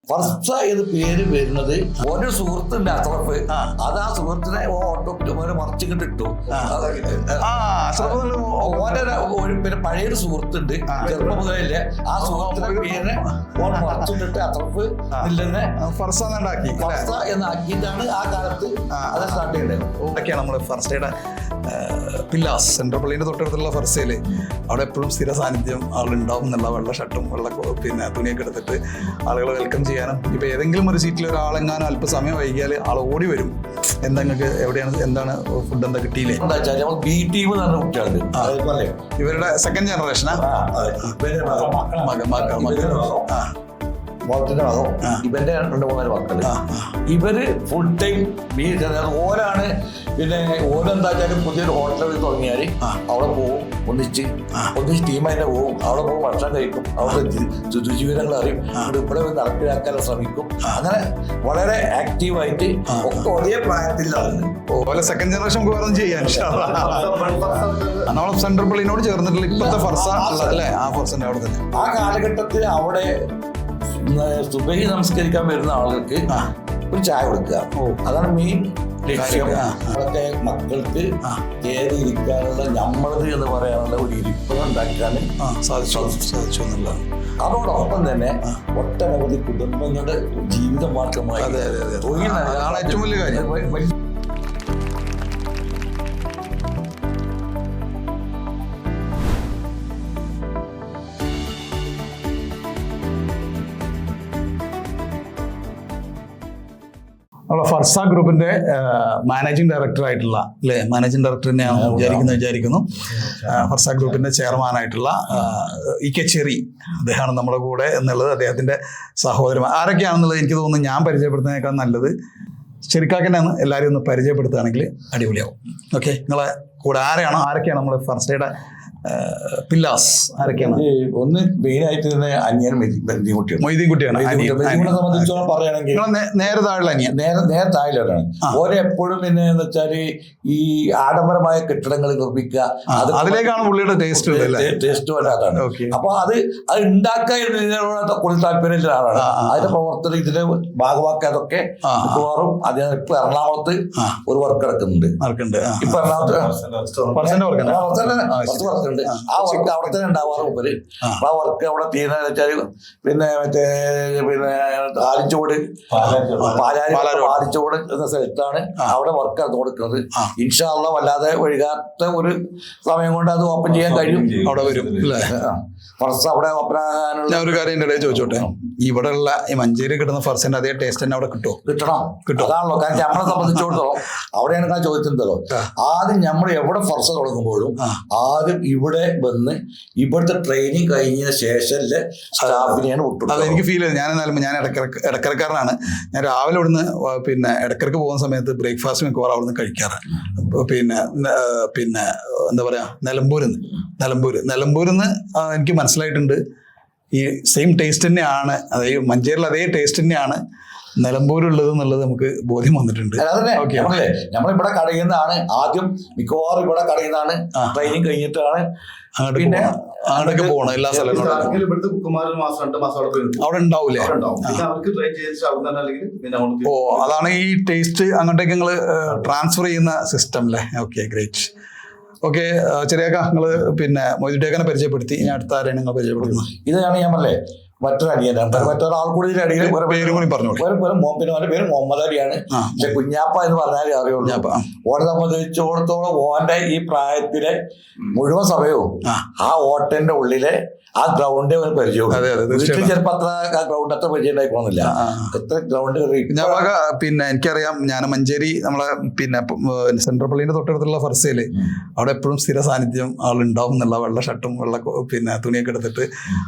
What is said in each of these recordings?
ഫർസ എന്ന് പേര് വരുന്നത് ഒരു സുഹൃത്തുണ്ട് അഷ്റഫ്. അത് ആ സുഹൃത്തിനെ ഓട്ടോ മറിച്ചിട്ട് ഇട്ടു. പിന്നെ പഴയൊരു സുഹൃത്തുണ്ട് ചെറുപ്പം മുതലേ, ആ സുഹൃത്തിന്റെ പേര് മറിച്ചിട്ടിട്ട് അഷ്റഫ് ഇല്ലെന്ന് ഫർസ എന്നാക്കിയിട്ടാണ് ആ കാലത്ത് അത് സ്റ്റാർട്ട് ചെയ്തത്. ഇതൊക്കെയാണ് നമ്മൾ ഫർസയുടെ പില്ലാസ്. സെൻട്രൽ പള്ളിയുടെ തൊട്ടടുത്തുള്ള ഫർസയിൽ അവിടെ എപ്പോഴും സ്ഥിര സാന്നിധ്യം ആളുണ്ടാവും എന്നുള്ള വെള്ള ഷർട്ടും വെള്ള പിന്നെ തുണിയൊക്കെ എടുത്തിട്ട് ആളുകളെ വെൽക്കം ചെയ്യാനും. ഇപ്പൊ ഏതെങ്കിലും ഒരു സീറ്റിൽ ഒരാളെങ്ങാനും അല്പസമയം വൈകിയാൽ ആൾ ഓടി വരും. എന്താ നിങ്ങൾക്ക് എവിടെയാണ് എന്താണ് ഫുഡ് എന്താ കിട്ടിയില്ലേ? എന്താ വെച്ചാൽ ബി ടീം എന്ന് പറഞ്ഞ കുട്ടികളുണ്ട്, ഇവരുടെ സെക്കൻഡ് ജനറേഷനാ മോളത്തിന്റെ മകൻ, ഇവന്റെ 2-3 മക്കള്. ഇവര് ഫുൾ ടൈം ഓരാണ്. പിന്നെ ഓരെന്താ വെച്ചാൽ പുതിയൊരു ഹോട്ടലിൽ തുടങ്ങിയാൽ അവിടെ പോവും, ഒന്നിച്ച് ടീമായിട്ട് പോവും, അവിടെ പോകും, ഭക്ഷണം കഴിക്കും, അവിടെ ശുചിവിവരങ്ങൾ അറിയും, ഇവിടെ നടപ്പിലാക്കാൻ ശ്രമിക്കും. അങ്ങനെ വളരെ ആക്റ്റീവായിട്ട് ഒക്കെ ഒരേ പ്രായത്തിലാണ്. ഓരോ സെക്കൻഡ് ജനറേഷൻ വേറെ ചെയ്യാൻ നമ്മൾ സെൻട്രൽ പള്ളിനോട് ചേർന്നിട്ടുള്ള ഇപ്പോഴത്തെ ഫർസ അല്ലേ, ആ ഫർസന്റെ അവിടെ തന്നെ. ആ കാലഘട്ടത്തിൽ അവിടെ സുബഹി നമസ്കരിക്കാൻ വരുന്ന ആളുകൾക്ക് ഒരു ചായ കൊടുക്കുക, അതാണ് മെയിൻ ലക്ഷ്യം. അതൊക്കെ മക്കൾക്ക് കയറിയിരിക്കാനുള്ള നമ്മളത് എന്ന് പറയാനുള്ള ഒരു ഇരിപ്പ് ഉണ്ടാക്കാൻ സാധിച്ചു എന്നുള്ളതാണ്. അതോടൊപ്പം തന്നെ ഒട്ടനവധി കുടുംബങ്ങളുടെ ജീവിത മാർഗമായി ഏറ്റവും വലിയ കാര്യം. നമ്മളെ ഫർസ ഗ്രൂപ്പിന്റെ മാനേജിംഗ് ഡയറക്ടർ ആയിട്ടുള്ള മാനേജിംഗ് ഡയറക്ടർ തന്നെയാണ് വിചാരിക്കുന്നു. ഫർസ ഗ്രൂപ്പിന്റെ ചെയർമാനായിട്ടുള്ള ഇ.കെ. ചെറി, അദ്ദേഹമാണ് നമ്മുടെ കൂടെ എന്നുള്ളത്. അദ്ദേഹത്തിന്റെ സഹോദരൻ ആരൊക്കെയാണെന്നുള്ളത് എനിക്ക് തോന്നുന്നു ഞാൻ പരിചയപ്പെടുത്തുന്നതിനേക്കാൾ നല്ലത് ചെറിക്കാക്കനാണ്. എല്ലാവരും ഒന്ന് പരിചയപ്പെടുത്തുകയാണെങ്കിൽ അടിപൊളിയാവും. ഓക്കെ, നിങ്ങളെ കൂടെ ആരൊക്കെയാണ് നമ്മുടെ ഫർസയുടെ പില്ലാസ് ആരൊക്കെയാണ്? ഒന്ന് മെയിനായിട്ട് തന്നെ അനിയൻ മൊയ്തീൻകുട്ടിയാണ്. സംബന്ധിച്ചോളം പറയുകയാണെങ്കിൽ നേരെ താഴെ അനിയൻ, നേരെ താഴെയാണ്. ഓരോ എപ്പോഴും പിന്നെ എന്ന് വെച്ചാല് ഈ ആഡംബരമായ കെട്ടിടങ്ങൾ നിർമ്മിക്കുക, അതിലേക്കാണ് പുള്ളിയുടെ ടേസ്റ്റ് വരാതാണ്. അപ്പൊ അത് ഉണ്ടാക്കാൻ കൂടുതൽ താല്പര്യമുള്ള ആളാണ്. അതിന്റെ പ്രവർത്തനം ഇതിന്റെ ഭാഗമാക്കാതൊക്കെ മിക്കവാറും അതിന് ഇപ്പൊ എറണാകുളത്ത് ഒരു വർക്ക് നടക്കുന്നുണ്ട്. ഇപ്പൊ എറണാകുളത്ത് ആ വർക്ക് അവിടെ തന്നെ ഉണ്ടാവാറ് മുമ്പില്. ആ വർക്ക് അവിടെ തീരുന്ന വെച്ചാൽ പിന്നെ ആലിച്ചോട് എന്ന സ്ഥലത്താണ് അവിടെ വർക്ക് നടന്നു കൊടുക്കുന്നത്. ഇൻഷാ അല്ലാഹ് വല്ലാതെ ഒഴുകാത്ത ഒരു സമയം കൊണ്ട് അത് ഓപ്പൺ ചെയ്യാൻ കഴിയും. അവിടെ വരും ഫർസ് അവിടെ ഓപ്പൺ ആകാനുള്ള. ഞാൻ ഒരു കാര്യം എൻ്റെ ഇടയിൽ ചോദിച്ചോട്ടെ, ഇവിടെ ഉള്ള ഈ മഞ്ചേരി കിട്ടുന്ന ഫർസിന്റെ അതേ ടേസ്റ്റ് തന്നെ അവിടെ കിട്ടും? അതാണല്ലോ. കാരണം നമ്മളെ സംബന്ധിച്ചിടത്തോളം അവിടെയാണ് ഞാൻ ചോദിച്ചിട്ടുണ്ടല്ലോ, ആദ്യം നമ്മൾ എവിടെ ഫർസ് തുടങ്ങുമ്പോഴും ആദ്യം ഇവിടെ വന്ന് ഇവിടുത്തെ ട്രെയിനിങ് കഴിഞ്ഞ ശേഷം സ്റ്റാഫിനെയാണ് വിട്ടു. അതെനിക്ക് ഫീൽ ചെയ്ത്. ഞാൻ ഇടക്കരക്കാരനാണ്. ഞാൻ രാവിലെ ഇവിടുന്ന് പിന്നെ ഇടക്കരക്ക് പോകുന്ന സമയത്ത് ബ്രേക്ക്ഫാസ്റ്റ് മിക്കവാറും അവിടുന്ന് കഴിക്കാറ്. പിന്നെ എന്താ പറയാ, നിലമ്പൂരിൽ നിന്ന് എനിക്ക് മനസ്സിലായിട്ടുണ്ട് ഈ സെയിം ടേസ്റ്റ് തന്നെയാണ്, അതായത് മഞ്ചേരിയിൽ അതേ ടേസ്റ്റ് തന്നെയാണ് നിലമ്പൂരുള്ളത് എന്നുള്ളത് നമുക്ക് ബോധ്യം വന്നിട്ടുണ്ട്. നമ്മളിവിടെ കടയുന്നതാണ് ആദ്യം, മിക്കവാറും ഇവിടെ കടയുന്നതാണ്. ട്രെയിനിങ് കഴിഞ്ഞിട്ടാണ് പിന്നെ അങ്ങോട്ടൊക്കെ പോകണം എല്ലാ സ്ഥലങ്ങളും. അവിടെ ഉണ്ടാവൂലേ? ഓ, അതാണ് ഈ ടേസ്റ്റ് അങ്ങോട്ടേക്ക് നിങ്ങൾ ട്രാൻസ്ഫർ ചെയ്യുന്ന സിസ്റ്റം അല്ലേ? Okay, great. ഓക്കെ, ചെറിയാക്ക നിങ്ങള് പിന്നെ മൊയ്തീൻകുട്ടിയെ പരിചയപ്പെടുത്തി. ഇനി അടുത്ത ആരെയാണ് നിങ്ങൾ പരിചയപ്പെടുത്തുന്നത്? ഇതാണ് ഞാൻ പറഞ്ഞേ മറ്റൊരു അടിയാണ്, മറ്റൊരാൾ കൂടി പേര് കൂടി പറഞ്ഞോളൂ. പിന്നെ അവന്റെ പേര് മുഹമ്മദ് അലിയാണ്. പക്ഷെ കുഞ്ഞാപ്പ എന്ന് പറഞ്ഞാലേ അറിയുള്ളൂ. ഓനെ സംബന്ധിച്ചിടത്തോളം ഓന്റെ ഈ പ്രായത്തിലെ മുഴുവൻ സമയവും ആ ഓട്ടന്റെ ഉള്ളിലെ ആ ഗ്രൗണ്ടേ ഒരു പരിചയം. ചിലപ്പോ അത്ര ആ ഗ്രൗണ്ട് അത്ര പരിചയം ഉണ്ടായിക്കോന്നില്ല. എത്ര ഗ്രൗണ്ട് പിന്നെ എനിക്കറിയാം, ഞാൻ മഞ്ചേരി നമ്മളെ പിന്നെ സെൻട്രൽ പള്ളിന്റെ തൊട്ടടുത്തുള്ള ഫർസയില് അവിടെ എപ്പോഴും സ്ഥിര സാന്നിധ്യം ആളുണ്ടാവും എന്നുള്ള വെള്ള ഷർട്ടും വെള്ള പിന്നെ തുണിയൊക്കെ എടുത്തിട്ട്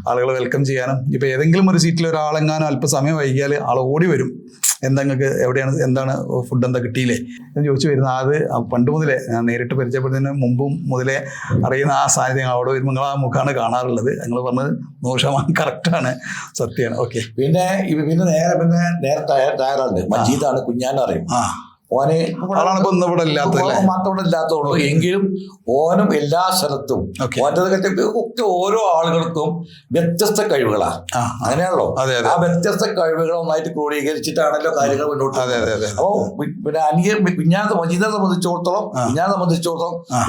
ആളുകളെ വെൽക്കം ചെയ്യാനും. ഇപ്പൊ ഏതെങ്കിലും ഒരു സീറ്റിൽ ഒരാളെങ്ങാനും അല്പസമയം വൈകിയാൽ ആൾ ഓടി വരും. എന്താ നിങ്ങൾക്ക് എവിടെയാണ് എന്താണ് ഫുഡ് എന്താ കിട്ടിയില്ലേ എന്ന് ചോദിച്ചു വരുന്നത്. അത് പണ്ട് മുതലേ ഞാൻ നേരിട്ട് പരിചയപ്പെടുന്നതിന് മുമ്പും മുതലേ അറിയുന്ന ആ സാന്നിധ്യം അവിടെ വരുമ്പോൾ നിങ്ങൾ ആ മുഖമാണ് കാണാറുള്ളത്. നിങ്ങൾ പറഞ്ഞത് 100% കറക്റ്റാണ്, സത്യമാണ്. ഓക്കെ, പിന്നെ നേരെ തയ്യാറുണ്ട്. മജീദാണ്, കുഞ്ഞാൻ അറിയും. ഓന് ആളാണ് ഇപ്പൊ ഇവിടെ ഇല്ലാത്തതല്ലേ? മാത്രം ഇവിടെ ഇല്ലാത്തതുള്ളൂ. എങ്കിലും ഓനും എല്ലാ സ്ഥലത്തും ഒക്കെ ഓരോ ആളുകൾക്കും വ്യത്യസ്ത കഴിവുകളാ. അങ്ങനെയാണല്ലോ. ആ വ്യത്യസ്ത കഴിവുകൾ ഒന്നായിട്ട് ക്രോഡീകരിച്ചിട്ടാണല്ലോ കാര്യങ്ങൾ മുന്നോട്ട്. അപ്പോ പിന്നെ മജീദിനെ സംബന്ധിച്ചിടത്തോളം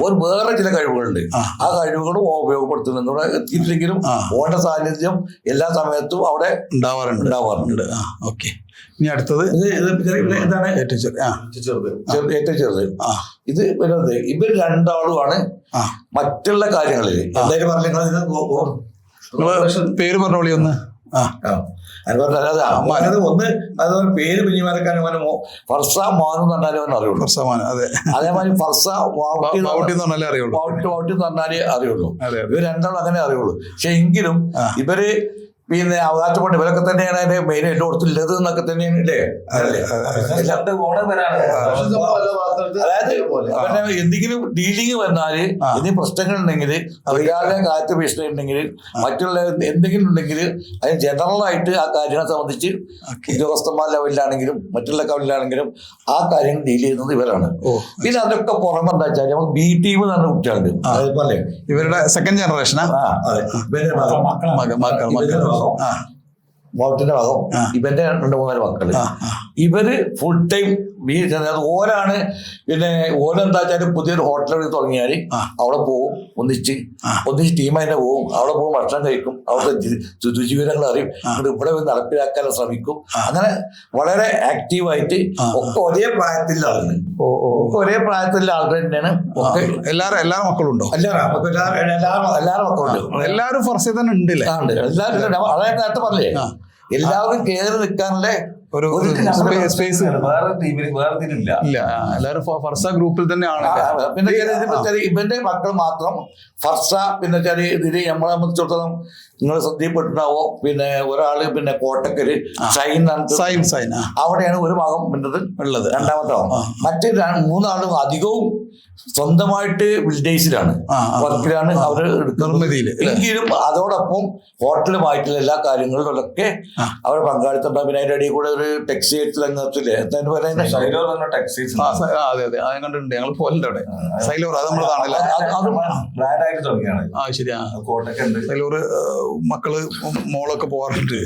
ഒരു വേറെ ചില കഴിവുകളുണ്ട്. ആ കഴിവുകളും ഉപയോഗപ്പെടുത്തുന്നു. എത്തിയിട്ടില്ലെങ്കിലും ഓന്റെ സാന്നിധ്യം എല്ലാ സമയത്തും അവിടെ ഉണ്ടാവാറുണ്ട്. ഓക്കെ, ഇനി അടുത്തത് എന്താണ് ഏറ്റവും ചെറുത്. ഇത് വരുന്നത് ഇവർ രണ്ടാളുമാണ് മറ്റുള്ള കാര്യങ്ങളിൽ. എന്തായാലും പേര് പറഞ്ഞോളി ഒന്ന്. ഒന്ന് അതുപോലെ പേര് കുഞ്ഞിമാരക്കാൻ ഫർസ മാനു എന്ന് പറഞ്ഞാലും അവൻ അറിയുള്ളൂ. അതേമാതിരി ഫർസ വാവുട്ടി എന്ന് പറഞ്ഞാലേ അറിയുള്ളൂ. ഇവർ രണ്ടാളും അങ്ങനെ അറിയുള്ളൂ. പക്ഷെ എങ്കിലും ഇവര് പിന്നെ അവകാശപ്പെട്ട് ഇവരൊക്കെ തന്നെയാണ് അതിന്റെ മെയിൻ എല്ലായിടത്തും ഇല്ലത് എന്നൊക്കെ തന്നെയാണ് ഇല്ലേ. അതായത് അവരുടെ എന്തെങ്കിലും ഡീലിങ് വന്നാല് എന്തെങ്കിലും പ്രശ്നങ്ങൾ ഉണ്ടെങ്കിൽ ഒരാളുടെ കാര്യത്തിൽ ഭീഷണി ഉണ്ടെങ്കിൽ മറ്റുള്ള എന്തെങ്കിലും ഉണ്ടെങ്കിൽ അതിന് ജനറൽ ആയിട്ട് ആ കാര്യങ്ങളെ സംബന്ധിച്ച് ഉദ്യോഗസ്ഥന്മാർ ലെവലിലാണെങ്കിലും മറ്റുള്ള ലെവലിലാണെങ്കിലും ആ കാര്യങ്ങൾ ഡീൽ ചെയ്യുന്നത് ഇവരാണ്. പിന്നെ അതൊക്കെ പുറമെ എന്താ വെച്ചാൽ നമുക്ക് ബി ടീം എന്ന് പറഞ്ഞ കുട്ടികളുണ്ട്. അതേപോലെ ഇവരുടെ സെക്കൻഡ് ജനറേഷനാ മോത്തിന്റെ ഭാഗം ഇവന്റെ 2-3 മക്കള്. ഇവര് ഫുൾ ടൈം ഓരാണ്. പിന്നെ ഓരെന്താ വെച്ചാല് പുതിയൊരു ഹോട്ടൽ തുടങ്ങിയാല് അവിടെ പോകും, ഒന്നിച്ച് ടീമായിട്ട് പോകും. അവിടെ പോകും, ഭക്ഷണം കഴിക്കും, അവിടുത്തെ രുചിവിവരങ്ങൾ അറിയും, ഇവിടെ നടപ്പിലാക്കാൻ ശ്രമിക്കും. അങ്ങനെ വളരെ ആക്റ്റീവായിട്ട് ഒക്കെ ഒരേ പ്രായത്തിലുള്ള ആളുകൾ, ഒരേ പ്രായത്തിലുള്ള ആളുകൾ തന്നെയാണ്. ഒക്കെ എല്ലാവരും മക്കളുണ്ടോ? എല്ലാവരും മക്കളുണ്ട്. എല്ലാവരും ഫർസയിൽ തന്നെ ഉണ്ട്. എല്ലാവരും അതായത് നേരത്തെ പറഞ്ഞേ, എല്ലാവരും കയറി നിൽക്കാനുള്ള ഒരു സ്പേസ് ഇല്ല. എല്ലാവരും ഫർസ ഗ്രൂപ്പിൽ തന്നെയാണ്. പിന്നെ ഇവന്റെ മക്കൾ മാത്രം ഫർസ. പിന്നെ വെച്ചാൽ ഇതില് നമ്മളെ സംബന്ധിച്ചിടത്തോളം നിങ്ങൾ ശ്രദ്ധയിൽപ്പെട്ടിട്ടുണ്ടാവോ, പിന്നെ ഒരാള് പിന്നെ കോട്ടക്കല് സൈൻ അവിടെയാണ് ഒരു മകൻ ഉള്ളത്, രണ്ടാമത്തെ മകൻ. മറ്റ് 3 ആളും അധികവും സ്വന്തമായിട്ട് വില്ലേജിലാണ്, വർക്കിലാണ് അവർ എടുക്കുന്നത്. എങ്കിലും അതോടൊപ്പം ഹോട്ടലുമായിട്ടുള്ള എല്ലാ കാര്യങ്ങളിലൊക്കെ അവർ പങ്കാളിത്തം ഉണ്ടാവും. പിന്നെ അതിന്റെ ഇടയിൽ കൂടെ ഒരു ടെക്സ്റ്റൈൽസ് രംഗത്തില്ലേ എന്തായാലും പറയുന്നത് കണ്ടിട്ടുണ്ട്. ഞങ്ങൾ പോലുണ്ട് അവിടെ സൈലോർ. അത് നമ്മൾ സൈലോർ മക്കള് മോളൊക്കെ പോകാറുണ്ട്.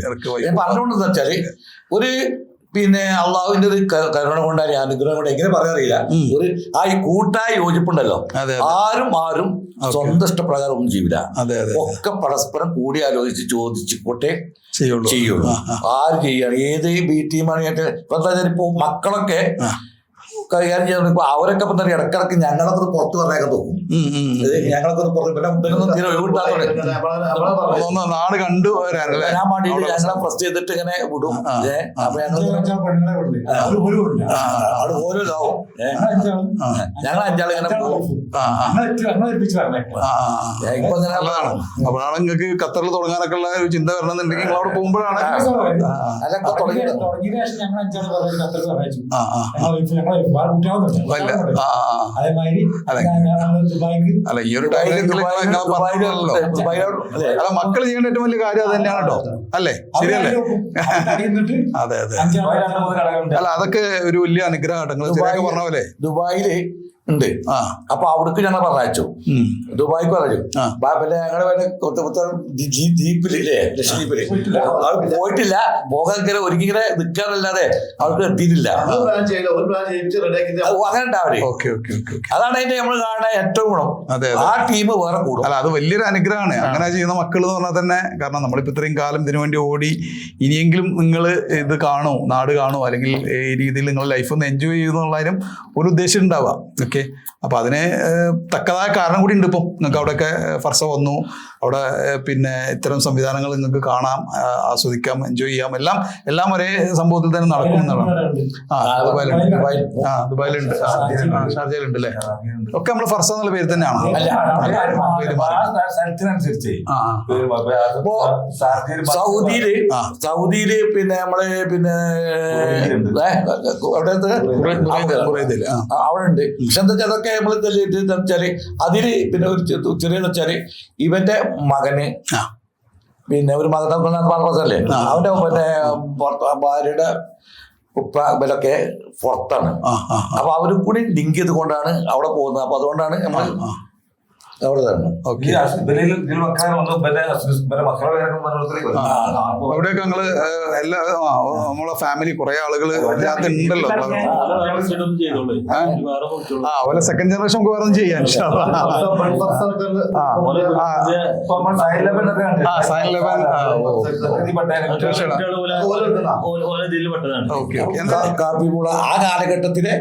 പറഞ്ഞുകൊണ്ടെന്ന് വെച്ചാല് ഒരു പിന്നെ അള്ളാഹുവിന്റെ ഒരു കരുണ കൊണ്ടാണ്, അനുഗ്രഹം കൊണ്ട് എങ്ങനെ പറയാറിയില്ല, ഒരു ആ ഈ കൂട്ടായ യോജിപ്പുണ്ടല്ലോ. ആരും സ്വന്തം ഇഷ്ടപ്രകാരം ഒന്നും ചെയ്യില്ല. ഒക്കെ പരസ്പരം കൂടി ആലോചിച്ച് ചോദിച്ചിട്ടെ ചെയ്യുള്ളൂ. ആര് ചെയ്യാണ്, ഏത് ബി ടീമാണ്. ഇപ്പൊ എന്താ വെച്ചാൽ ഇപ്പൊ മക്കളൊക്കെ കൈകാര്യം ചെയ്യുന്ന അവരൊക്കെ ഇപ്പൊ എന്താ ഇടക്കിടക്ക് ഞങ്ങളൊക്കെ പുറത്ത് പറഞ്ഞേക്കാൻ തോന്നും. ഞങ്ങളൊക്കെ നാട് കണ്ടു വരാനല്ലേ ഞങ്ങളെ പ്രസ് ചെയ്തിട്ട് ഇങ്ങനെ വിടും. അപ്പൊ അവിടെ ഓരോ ഇതാവും. ഞങ്ങൾ 5 ആൾ ഇങ്ങനെ പോകും. ഇപ്പൊ ഇങ്ങനെ അപ്പോഴാണ് നിങ്ങൾക്ക് ഖത്തറിൽ തുടങ്ങാനൊക്കെ ഉള്ള ഒരു ചിന്ത വരണമെന്നുണ്ടെങ്കിൽ നിങ്ങൾ അവിടെ പോകുമ്പോഴാണ് അതൊക്കെ തുടങ്ങിയത്. അല്ല ഈ ഒരു ടൈമിൽ അല്ല മക്കൾ ചെയ്യേണ്ട ഏറ്റവും വലിയ കാര്യം അത് തന്നെയാണ് കേട്ടോ. അല്ലേ? ശരിയല്ലേ? അതെ. അല്ല അതൊക്കെ ഒരു വലിയ അനുഗ്രഹം. ശരിയൊക്കെ പറഞ്ഞ പോലെ ദുബായില് ഉണ്ട്. അപ്പൊ അവിടേക്ക് ഞങ്ങൾ പറഞ്ഞു, ദുബായിക്ക് പറഞ്ഞു. പിന്നെ ഞങ്ങള് ജീപ്പില്ലേ, ലക്ഷദ്വീപില് അവൾ പോയിട്ടില്ല. പോകാൻ ഇങ്ങനെ ഒരുക്കിങ്ങനെ നിൽക്കാന്നല്ലാതെ അവർക്ക് എത്തിയിട്ടില്ല. അങ്ങനെ ഉണ്ടാവര്. അതാണ് അതിന്റെ നമ്മൾ കാണുന്ന ഏറ്റവും ഗുണം. ആ ടീം വേറെ കൂടും. അല്ല അത് വലിയൊരു അനുഗ്രഹമാണ് അങ്ങനെ ചെയ്യുന്ന മക്കൾ എന്ന് പറഞ്ഞാൽ തന്നെ. കാരണം നമ്മളിപ്പോ ഇത്രയും കാലം ഇതിനു വേണ്ടി ഓടി, ഇനിയെങ്കിലും നിങ്ങൾ ഇത് കാണൂ, നാട് കാണൂ, അല്ലെങ്കിൽ ഈ രീതിയിൽ നിങ്ങൾ ലൈഫ് ഒന്ന് എൻജോയ് ചെയ്യുന്നുള്ളതിനും ഒരു ഉദ്ദേശം ഉണ്ടാവാം. ഓക്കെ, അപ്പൊ അതിന് തക്കതായ കാരണം കൂടി ഉണ്ട്. ഇപ്പം നിങ്ങൾക്ക് അവിടെയൊക്കെ ഫർസ വന്നു, അവിടെ പിന്നെ ഇത്തരം സംവിധാനങ്ങൾ നിങ്ങൾക്ക് കാണാം, ആസ്വദിക്കാം, എൻജോയ് ചെയ്യാം. എല്ലാം ഒരേ സംഭവത്തിൽ തന്നെ നടക്കുമെന്നാണ്. ദുബായിലുണ്ട്, ഷാർജയിലുണ്ട് അല്ലേ? ഒക്കെ നമ്മൾ ഫർസ എന്നുള്ള പേര് തന്നെയാണ്. സൗദിയില് പിന്നെ നമ്മള് പിന്നെ അവിടെ ഉണ്ട്. പക്ഷെ എന്താ വെച്ചാൽ അതൊക്കെ നമ്മൾ വെച്ചാല് അതില് പിന്നെ ഒരു ചെറിയെന്ന് വെച്ചാല് ഇവന്റെ മകന് പിന്നെ ഒരു മകനല്ലേ അവന്റെ പിന്നെ ഭാര്യയുടെ ഉപ്പ ഇവരൊക്കെ പുറത്താണ്. അപ്പൊ അവരും കൂടി ലിങ്ക് ചെയ്തുകൊണ്ടാണ് അവിടെ പോകുന്നത്. അപ്പൊ അതുകൊണ്ടാണ് നമ്മൾ അവിടെ തന്നെ. അവിടെയൊക്കെ ഞങ്ങള് എല്ലാ നമ്മളെ ഫാമിലി കുറെ ആളുകള് ഇതിനകത്ത് ഉണ്ടല്ലോ. അതുപോലെ സെക്കൻഡ് ജനറേഷൻ നമുക്ക് വേറെ ചെയ്യാൻ കാപ്പിപ്പൂള ആ കാലഘട്ടത്തിലെ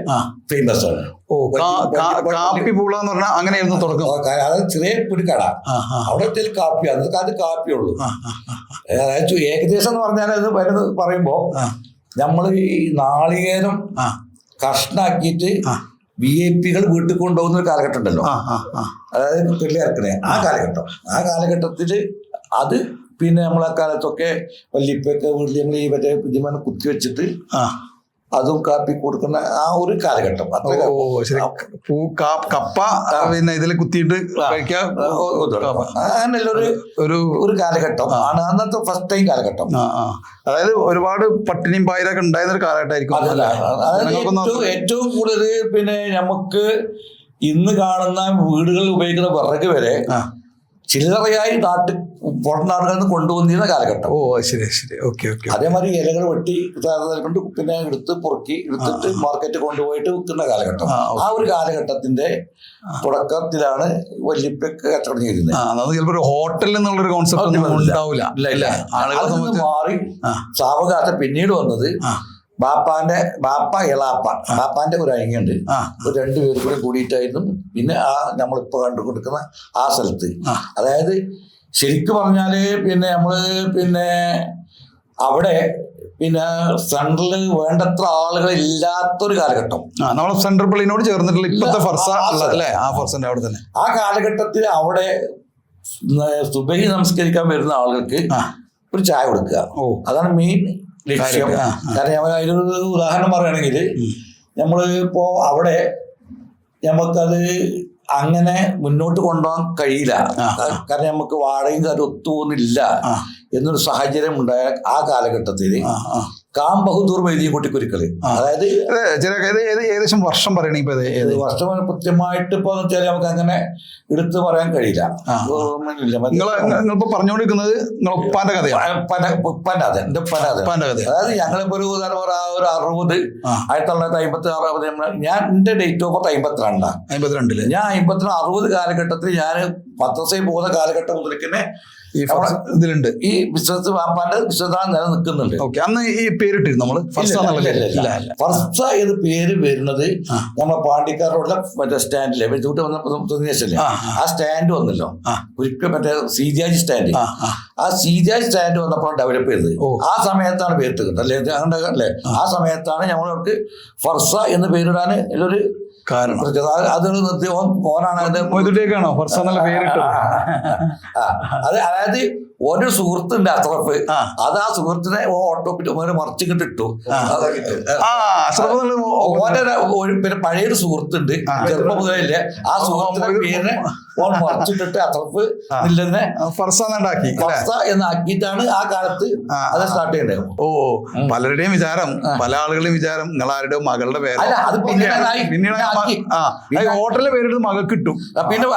ഫേമസ് ആണ്. കാപ്പിപ്പൂള എന്ന് പറഞ്ഞാൽ അങ്ങനെയായിരുന്നു തുടക്കം. അത് ചെറിയ ഒരു കട, അവിടെ കാപ്പി, അന്നത്തെ കാലത്ത് കാപ്പിയുള്ളൂ. അതായത് ഏകദേശം എന്ന് പറഞ്ഞാൽ അത് വരുന്നത് പറയുമ്പോ നമ്മൾ ഈ നാളികേരം കഷ്ണാക്കിയിട്ട് VIP വീട്ടിൽ കൊണ്ടുപോകുന്ന ഒരു കാലഘട്ടം ഉണ്ടല്ലോ, അതായത് വെള്ളിയിറക്കണേ ആ കാലഘട്ടത്തില് അത് പിന്നെ നമ്മളെ കാലത്തൊക്കെ വല്യപ്പൊക്കെ വീട്ടിൽ നമ്മൾ ഈ മറ്റേ പുതിയമാനം കുത്തിവെച്ചിട്ട് അതും കാപ്പി കൊടുക്കുന്ന ആ ഒരു കാലഘട്ടം. കപ്പ പിന്നെ ഇതിൽ കുത്തിയിട്ട് കഴിക്കാൻ അങ്ങനെയുള്ള ഒരു കാലഘട്ടം ആണ് അന്നത്തെ ഫസ്റ്റ് ടൈം കാലഘട്ടം. അതായത് ഒരുപാട് പട്ടിണിയും പായലൊക്കെ ഉണ്ടായിരുന്ന ഒരു കാലഘട്ടമായിരിക്കും. അതായത് ഏറ്റവും കൂടുതൽ പിന്നെ നമുക്ക് ഇന്ന് കാണുന്ന വീടുകളിൽ ഉപയോഗിക്കുന്ന വിറക് വരെ ചില്ലറയായി പുറം നാടുകളിൽ നിന്ന് കൊണ്ടുവന്നിരുന്ന കാലഘട്ടം. ശരി ശരി, ഓക്കെ ഓക്കെ. അതേമാതിരി ഇലകൾ വെട്ടി കൊണ്ട് പിന്നെ എടുത്തിട്ട് മാർക്കറ്റ് കൊണ്ടുപോയിട്ട് വിൽക്കുന്ന കാലഘട്ടം. ആ ഒരു കാലഘട്ടത്തിന്റെ തുടക്കത്തിലാണ് വല്യപ്പൊക്കെ കച്ചവടം ചെയ്തിരുന്നത്. ചിലപ്പോൾ ഒരു ഹോട്ടലിൽ നിന്നുള്ളൊരു കോൺസെപ്റ്റ് ഉണ്ടാവില്ല. മാറി സാവകാശം പിന്നീട് വന്നത് ബാപ്പ എളാപ്പാന്റെ ഒരു അയങ്ങുണ്ട്, ഒരു രണ്ടുപേരും കൂടെ കൂടിയിട്ടായിരുന്നു പിന്നെ നമ്മളിപ്പോ കണ്ടുകൊടുക്കുന്ന ആ സ്ഥലത്ത്. അതായത് ശരിക്കും പറഞ്ഞാല് പിന്നെ നമ്മള് അവിടെ സെൻട്രലിൽ വേണ്ടത്ര ആളുകൾ ഇല്ലാത്തൊരു കാലഘട്ടം. നമ്മളെ സെൻട്രൽ പള്ളിയോട് ചേർന്നിട്ടുള്ള ഇപ്പോഴത്തെ ഫർസ അല്ലേ, ആ ഫർസന്റെ അവിടെ തന്നെ. ആ കാലഘട്ടത്തിൽ അവിടെ സുബഹി നമസ്കരിക്കാൻ വരുന്ന ആളുകൾക്ക് ഒരു ചായ കൊടുക്കുക, അതാണ് മെയിൻ ലക്ഷ്യം. കാരണം അതിലൊരു ഉദാഹരണം പറയുകയാണെങ്കിൽ നമ്മളിപ്പോ അവിടെ നമുക്കത് അങ്ങനെ മുന്നോട്ട് കൊണ്ടുപോകാൻ കഴിയില്ല. കാരണം നമുക്ക് വാടകയും കാര്യം ഒത്തുപോകുന്നില്ല എന്നൊരു സാഹചര്യം ഉണ്ടായ ആ കാലഘട്ടത്തിൽ കാം ബഹദൂർ വൈദ്യ കുട്ടിക്കുരുക്കള്, അതായത് ഏകദേശം വർഷം പറയണേ, വർഷം കൃത്യമായിട്ട് ഇപ്പൊ വെച്ചാൽ നമുക്ക് അങ്ങനെ എടുത്തു പറയാൻ കഴിയില്ല. നിങ്ങളിപ്പോ പറഞ്ഞുകൊണ്ടിരിക്കുന്നത് ഉപ്പാന്റെ കഥയാണ്. എന്റെ ഉപ്പാന്റെ കഥ. അതായത് ഞങ്ങളിപ്പോ ഒരു ഉദാഹരണം ഒരു 60 1956 ഞാൻ എന്റെ ഡേറ്റ് ഓഫ് ബർത്ത് 52 ഞാൻ 60 കാലഘട്ടത്തിൽ ഞാൻ മദ്രസയിൽ പോകുന്ന കാലഘട്ടം മുതൽക്കന്നെ ഇതിലുണ്ട്. ഈ ബിസിനസ് വാപ്പാന്റെ ബിസിനസ്സാണ് നിലനിൽക്കുന്നുണ്ട്. അന്ന് ഈ പേരിട്ടിരുന്നു നമ്മള് ഫർസ എന്ന് പേര് വരുന്നത് നമ്മളെ പാണ്ടിക്കാരോടുള്ള മറ്റേ സ്റ്റാൻഡിലെ വെച്ചുകൂട്ടി വന്നല്ലേ ആ സ്റ്റാൻഡ് വന്നല്ലോ ഒരിക്കലും, മറ്റേ സീജാജ് സ്റ്റാൻഡ്. ആ സീജാജ് സ്റ്റാൻഡ് വന്നപ്പോൾ ഡെവലപ്പ് ചെയ്തത് ആ സമയത്താണ് പേരിട്ട് കിട്ടുന്നത് അല്ലേ. ആ സമയത്താണ് ഞങ്ങളവർക്ക് ഫർസ എന്ന് പേരിടാൻ ഒരു കാരണം. അതൊരു ഓനാണ് അതിന്റെ ഫർസ എന്നുള്ള പേരിട്ടത്. അതായത് ഒരു സുഹൃത്തുണ്ട് അഷ്റഫ്, അത് ആ സുഹൃത്തിനെ മറിച്ചിട്ട് ഇട്ടു. പിന്നെ പഴയൊരു സുഹൃത്തുണ്ട് ചെറുപ്പം മുതലേ, ആ സുഹൃത്തിന്റെ പേരിനെ മറിച്ചിട്ടിട്ട് അഷ്റഫ് ഇല്ലെന്നെ ഫർസ എന്നാക്കിയിട്ടാണ് ആ കാലത്ത് അത് സ്റ്റാർട്ട് ചെയ്യേണ്ടത്. പലരുടെയും വിചാരം, പല ആളുകളുടെയും വിചാരം നിങ്ങളാരുടെ മകളുടെ പേര്. അത് പിന്നീട് ഹോട്ടലിലെ പേരിട്ട് മകൾക്ക് കിട്ടും. പിന്നെ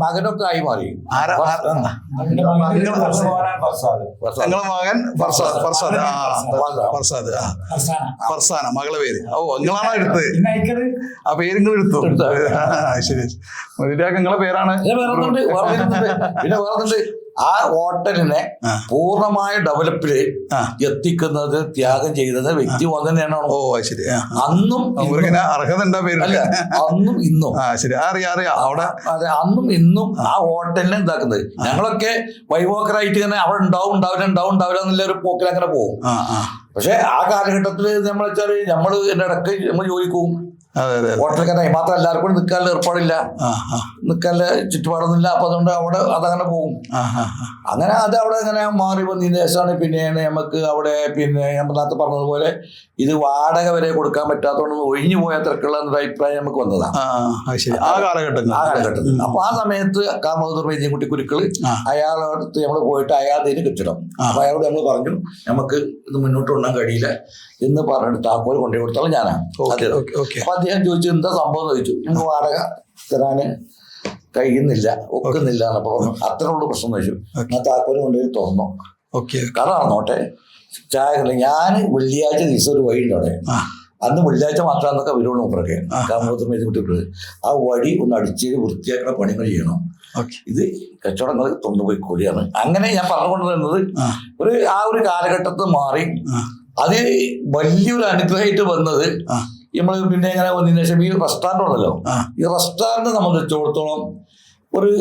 മകനൊക്കെ ആയി മാറി. നിങ്ങളെ മകൻ ഫർസാന മകളെ പേര്. നിങ്ങളാണോ എടുത്തത്? ആ പേര് നിങ്ങൾ എടുത്തു. ശരി, നിങ്ങളെ പേരാണ്. പിന്നെ വേറെ ആ ഹോട്ടലിനെ പൂർണ്ണമായ ഡെവലപ്പില് എത്തിക്കുന്നത് ത്യാഗം ചെയ്യുന്നത് വ്യക്തി തന്നെയാണ്. ശരി. അന്നും അർഹത ഉണ്ടാ പേരല്ല, അന്നും ഇന്നും. ശരി, അറിയാം അവിടെ. അതെ, അന്നും ഇന്നും ആ ഹോട്ടലിനെ എന്താക്കുന്നത്. ഞങ്ങളൊക്കെ വൈവോക്കറായിട്ട് തന്നെ അവിടെ ഉണ്ടാവില്ല എന്നുള്ള ഒരു പോക്കിൽ അങ്ങനെ പോകും. പക്ഷെ ആ കാലഘട്ടത്തില് നമ്മൾ വെച്ചാല് നമ്മള് എന്റെ ഇടയ്ക്ക് നമ്മൾ ജോലിക്ക് പോകും. ഹോട്ടലിൽ മാത്രം എല്ലാവർക്കും നിൽക്കാനുള്ള ഏർപ്പാടില്ല. നിൽക്കാനുള്ള ചുറ്റുപാടൊന്നുമില്ല. അപ്പൊ അതുകൊണ്ട് അവിടെ അതങ്ങനെ പോകും. അങ്ങനെ അത് അവിടെ അങ്ങനെ മാറി വന്നതിന് ശേഷമാണ് പിന്നെയാണ് നമുക്ക് അവിടെ പിന്നെ നമ്മൾ നേരത്തെ പറഞ്ഞതുപോലെ ഇത് വാടക വരെ കൊടുക്കാൻ പറ്റാത്തതുകൊണ്ട് ഒഴിഞ്ഞു പോയ തിരക്കുള്ള എന്നൊരു അഭിപ്രായം നമുക്ക് വന്നതാണ് ആ കാലഘട്ടത്തിൽ. അപ്പൊ ആ സമയത്ത് കാമോദർ വൈദ്യൻകുട്ടി കുരുക്കള് അയാളടുത്ത് നമ്മൾ പോയിട്ട് അയാളുടെ കെട്ടിടം. അപ്പൊ അയാളോട് നമ്മൾ പറഞ്ഞു നമുക്ക് ഇത് മുന്നോട്ട് കൊണ്ടുപോകാൻ കഴിയില്ല എന്ന് പറഞ്ഞിട്ട് താക്കോൽ കൊണ്ടുപോയി കൊടുത്താൽ ഞാനാണ്. അപ്പൊ അദ്ദേഹം ചോദിച്ചു എന്താ സംഭവം എന്ന് ചോദിച്ചു. നമുക്ക് വാടക തരാന് കഴിയുന്നില്ല, ഒക്കുന്നില്ല എന്നപ്പോ പറഞ്ഞു. അത്രയുള്ള പ്രശ്നം എന്ന് വെച്ചു. ഞാൻ താക്കോൽ കൊണ്ടുപോയി തുറന്നു. കട നടന്നോട്ടെ, ചായ. ഞാൻ വെള്ളിയാഴ്ച ദിവസം ഒരു വഴിയുണ്ട് അവിടെ. അന്ന് വെള്ളിയാഴ്ച മാത്രമെന്നൊക്കെ വരുള്ളൂ മൂപ്പറൊക്കെ കാമോദർ വൈദ്യൻകുട്ടി. ആ വഴി ഒന്ന് അടിച്ച് വൃത്തിയാക്കുന്ന പണികൾ ചെയ്യണം. ഇത് കച്ചവടങ്ങൾ തൊണ്ടുപോയി കൂടിയാണ്. അങ്ങനെ ഞാൻ പറഞ്ഞുകൊണ്ട് വരുന്നത് ആ ഒരു കാലഘട്ടത്തിൽ മാറി അത് വലിയൊരു അനുഗ്രഹമായിട്ട് വന്നത് നമ്മൾ പിന്നെ എങ്ങനെ വന്നതിന് ശേഷം ഈ റെസ്റ്റോറൻ്റ് ഉണ്ടല്ലോ, ഈ റെസ്റ്റോറൻറ്റ് സംബന്ധിച്ചിടത്തോളം ഒരു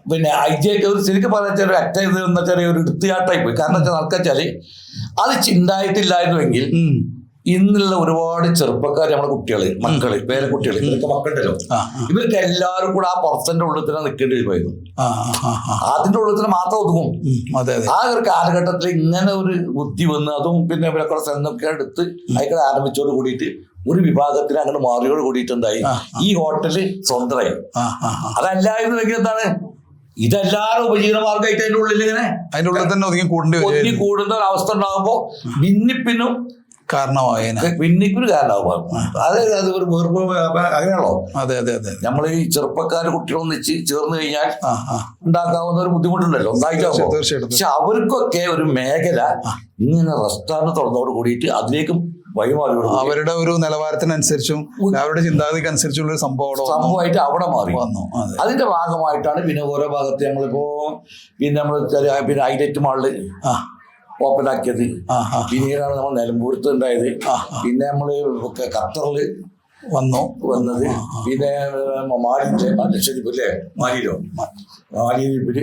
പിന്നെ ഐഡിയൊക്കെ ഒരു ശരിക്കും പറഞ്ഞാൽ ഒരു അറ്റ ഇത് എന്ന് വെച്ചാൽ ഒരു എടുത്തുകാട്ടായി പോയി. കാരണം വെച്ചാൽ നടക്കാച്ചാല് അത് ചിന്തായിട്ടില്ലായിരുന്നുവെങ്കിൽ ഇന്നുള്ള ഒരുപാട് ചെറുപ്പക്കാർ നമ്മുടെ കുട്ടികള് മക്കള് പേരക്കുട്ടികള് ഇവരൊക്കെ മക്കളുണ്ടല്ലോ, ഇവർക്ക് എല്ലാവരും കൂടെ ആ പെർസെന്റ് ഉള്ളിൽ തന്നെ നിൽക്കേണ്ടി വരുമായിരുന്നു. അതിന്റെ ഉള്ളിൽ തന്നെ മാത്രം ഒതുങ്ങും. ആ ഒരു കാലഘട്ടത്തിൽ ഇങ്ങനെ ഒരു ബുദ്ധി വന്ന് അതും പിന്നെ ഇവരൊക്കെ സ്ഥലമൊക്കെ എടുത്ത് അതിൽ ആരംഭിച്ചോട് കൂടിയിട്ട് ഒരു വിഭാഗത്തിന് അങ്ങനെ മാറിയോട് കൂടിയിട്ട് എന്തായി ഈ ഹോട്ടല് സ്വന്തമായി. അതല്ലായിരുന്നുവെങ്കിൽ എന്താണ് ഇതെല്ലാവരും ഉപജീവന മാർഗമായിട്ട് അതിന്റെ ഉള്ളിൽ ഇങ്ങനെ അതിന്റെ ഉള്ളിൽ തന്നെ ഒതുങ്ങി കൂടുന്ന ഒരു അവസ്ഥ ഉണ്ടാകുമ്പോ ഭിന്നിപ്പിനും പിന്നിക്കൊരു കാരണമാകും. അത് ഒരു വേർപ്പ് അങ്ങനെയാണല്ലോ. നമ്മൾ ഈ ചെറുപ്പക്കാർ കുട്ടികളൊന്നിച്ച് ചേർന്ന് കഴിഞ്ഞാൽ ഉണ്ടാക്കാവുന്ന ഒരു ബുദ്ധിമുട്ടുണ്ടല്ലോ ഒന്നായിട്ടാകുമ്പോ. പക്ഷെ അവർക്കൊക്കെ ഒരു മേഖല ഇങ്ങനെ റെസ്റ്റോറന്റ് തുറന്നോട് കൂടിയിട്ട് അതിലേക്കും വഴിമാറി അവരുടെ ഒരു നിലവാരത്തിനനുസരിച്ചും അവരുടെ ചിന്താഗതിക്ക് അനുസരിച്ചുള്ള സംഭവമായിട്ട് അവിടെ മാറി വന്നു. അതിന്റെ ഭാഗമായിട്ടാണ് പിന്നെ ഓരോ ഭാഗത്ത് നമ്മളിപ്പോ പിന്നെ പിന്നെ ഹൈലൈറ്റ് മാളില് ഓപ്പൺ ആക്കിയത്. പിന്നീടാണ് നമ്മൾ നിലമ്പൂരത്ത് ഉണ്ടായത്. പിന്നെ നമ്മള് ഖത്തറില് വന്നത്. പിന്നെ മാലിന്റെ ലക്ഷദ്വീപ് അല്ലേ, മാലിദ്വീപില്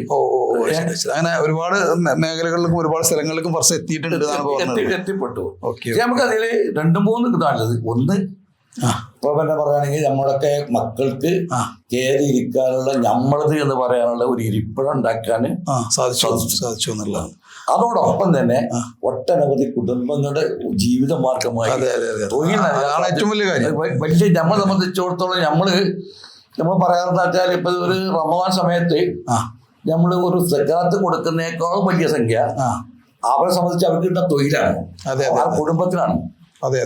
അങ്ങനെ ഒരുപാട് മേഖലകളിലും ഒരുപാട് സ്ഥലങ്ങളിലേക്കും കുറച്ച് എത്തിപ്പെട്ടു. നമുക്ക് അതില് 2-3 ഇതാണുള്ളത്. ഒന്ന് ഇപ്പൊ തന്നെ പറയുകയാണെങ്കിൽ നമ്മളൊക്കെ മക്കൾക്ക് കയറി ഇരിക്കാനുള്ള നമ്മളത് എന്ന് പറയാനുള്ള ഒരു ഇരിപ്പിടം ഉണ്ടാക്കാൻ സാധിച്ചു എന്നുള്ളതാണ്. അതോടൊപ്പം തന്നെ ഒട്ടനവധി കുടുംബങ്ങളുടെ ജീവിത മാർഗമായി വലിയ നമ്മളെ സംബന്ധിച്ചിടത്തോളം നമ്മൾ പറയാറെന്ന് വെച്ചാൽ ഇപ്പൊ ഒരു റമദാൻ സമയത്ത് നമ്മൾ ഒരു സകാത്ത് കൊടുക്കുന്നതിനേക്കാളും വലിയ സംഖ്യ അവരെ സംബന്ധിച്ച് അവർക്ക് കിട്ടുന്ന തൊഴിലാണ്, ആ കുടുംബത്തിനാണ്. നമ്മൾ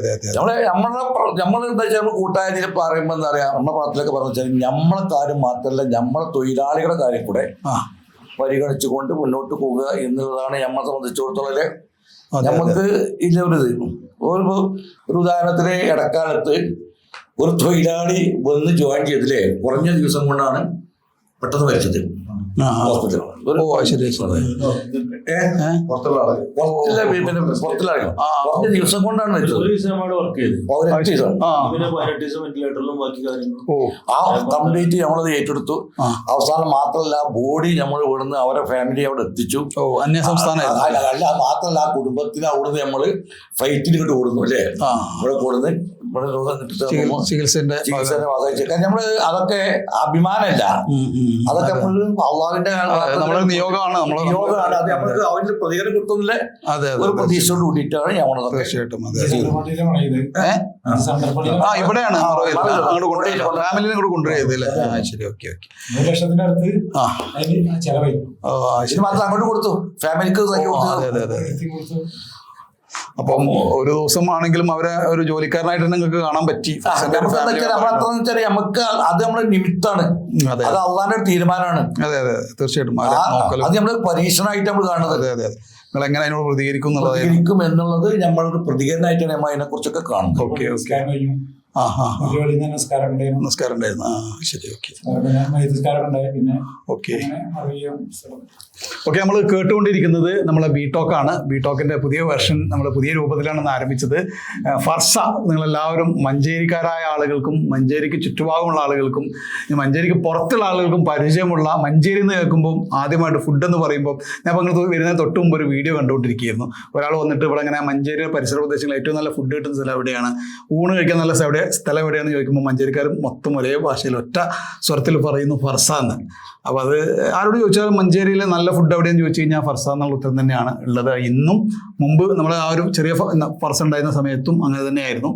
എന്താ വെച്ചാൽ നമ്മൾ കൂട്ടായ്മയിൽ പറയുമ്പോ എന്താ പറയാ, നമ്മുടെ പണത്തിലൊക്കെ പറഞ്ഞു വെച്ചാൽ നമ്മളെ കാര്യം മാത്രമല്ല നമ്മളെ തൊഴിലാളികളുടെ കാര്യം കൂടെ പരിഗണിച്ചുകൊണ്ട് മുന്നോട്ട് പോവുക എന്നുള്ളതാണ് നമ്മളെ സംബന്ധിച്ചിടത്തോളം. നമുക്ക് ഇതിലൊരിത് ഒരു ഉദാഹരണത്തിന് ഇടക്കാലത്ത് ഒരു തൊഴിലാളി വന്ന് ജോയിൻ ചെയ്തില്ലേ കുറഞ്ഞ ദിവസം കൊണ്ടാണ് പെട്ടെന്ന് മരിച്ചത് ഹോസ്പിറ്റൽ. കുറഞ്ഞ ദിവസം കൊണ്ടാണ് മരിച്ചത്. ആ കംപ്ലീറ്റ് നമ്മളത് ഏറ്റെടുത്തു. അവസാനം മാത്രമല്ല ബോഡി നമ്മൾ ഇവിടുന്ന് അവരെ ഫാമിലി അവിടെ എത്തിച്ചു. അല്ല മാത്രമല്ല ആ കുടുംബത്തിന് അവിടുന്ന് നമ്മള് ഫ്ലൈറ്റിൽ ഇങ്ങോട്ട് കൊടുന്നു അല്ലേ, ഇവിടെ കൊടുന്ന് ചികിത്സന്റെ നമ്മള് അതൊക്കെ അഭിമാനമല്ല, അതൊക്കെ അള്ളാഹുവിന്റെ നിയോഗമാണ്. അത് നമ്മൾക്ക് അവന്റെ പ്രതികരണം കിട്ടുന്നില്ല ഒരു പ്രതീക്ഷയോട് കൂടിയിട്ടാണ് ഞമ്മളതൊക്കെ. തീർച്ചയായിട്ടും ഇവിടെയാണ് ഫാമിലിനെ കൂടെ കൊണ്ടുപോയത്. ശരി, ഓക്കെ. 1 ലക്ഷത്തിനടുത്ത് മാത്രം അങ്ങോട്ട് കൊടുത്തു ഫാമിലിക്ക്. അപ്പം ഒരു ദിവസം ആണെങ്കിലും അവരെ ഒരു ജോലിക്കാരനായിട്ട് നിങ്ങൾക്ക് കാണാൻ പറ്റി. നമുക്ക് അത് നമ്മുടെ നിമിത്താണ്, അത് അള്ളാന്റെ തീരുമാനമാണ്. തീർച്ചയായിട്ടും അത് നമ്മള് പരീക്ഷണമായിട്ട് നമ്മൾ കാണുന്നത്. നിങ്ങൾ എങ്ങനെ അതിനോട് പ്രതികരിക്കും എന്നുള്ളത് നമ്മളൊരു പ്രതികരണമായിട്ടാണ് നമ്മൾ അതിനെ കുറിച്ചൊക്കെ കാണുന്നത്. നമസ്കാരം ഉണ്ടായിരുന്നു. ശരി, ഓക്കെ. നമ്മൾ കേട്ടുകൊണ്ടിരിക്കുന്നത് നമ്മളെ ബീടോക്കാണ്. ബീടോക്കിന്റെ പുതിയ വെർഷൻ നമ്മൾ പുതിയ രൂപത്തിലാണ് ആരംഭിച്ചത്. ഫർസ നിങ്ങളെല്ലാവരും മഞ്ചേരിക്കാരായ ആളുകൾക്കും മഞ്ചേരിക്ക് ചുറ്റുഭാഗമുള്ള ആളുകൾക്കും മഞ്ചേരിക്ക് പുറത്തുള്ള ആളുകൾക്കും പരിചയമുള്ള, മഞ്ചേരി എന്ന് കേൾക്കുമ്പോൾ ആദ്യമായിട്ട് ഫുഡ് എന്ന് പറയുമ്പോൾ ഞാൻ നിങ്ങൾ വരുന്നതിന് തൊട്ട് മുമ്പ് ഒരു വീഡിയോ കണ്ടുകൊണ്ടിരിക്കുകയായിരുന്നു. ഒരാൾ വന്നിട്ട് ഇവിടെ ഇങ്ങനെ മഞ്ചേരി പരിസര പ്രദേശങ്ങളിൽ ഏറ്റവും നല്ല ഫുഡ് കിട്ടുന്ന സ്ഥലം എവിടെയാണ്, ഊണ് കഴിക്കാൻ നല്ല സ്ഥലം സ്ഥലം എവിടെയാണെന്ന് ചോദിക്കുമ്പോൾ മഞ്ചേരിക്കാർ മൊത്തം ഒരേ ഭാഷയിൽ ഒറ്റ സ്വരത്തിൽ പറയുന്നു ഫർസ എന്ന്. അപ്പോൾ അത് ആരോട് ചോദിച്ചാലും മഞ്ചേരിയിലെ നല്ല ഫുഡ് എവിടെയെന്ന് ചോദിച്ചു കഴിഞ്ഞാൽ ഫർസ എന്നുള്ള ഉത്തരം തന്നെയാണ് ഉള്ളത്. ഇന്നും മുമ്പ് നമ്മൾ ആ ഒരു ചെറിയ ഫർസ ഉണ്ടായിരുന്ന സമയത്തും അങ്ങനെ തന്നെയായിരുന്നു.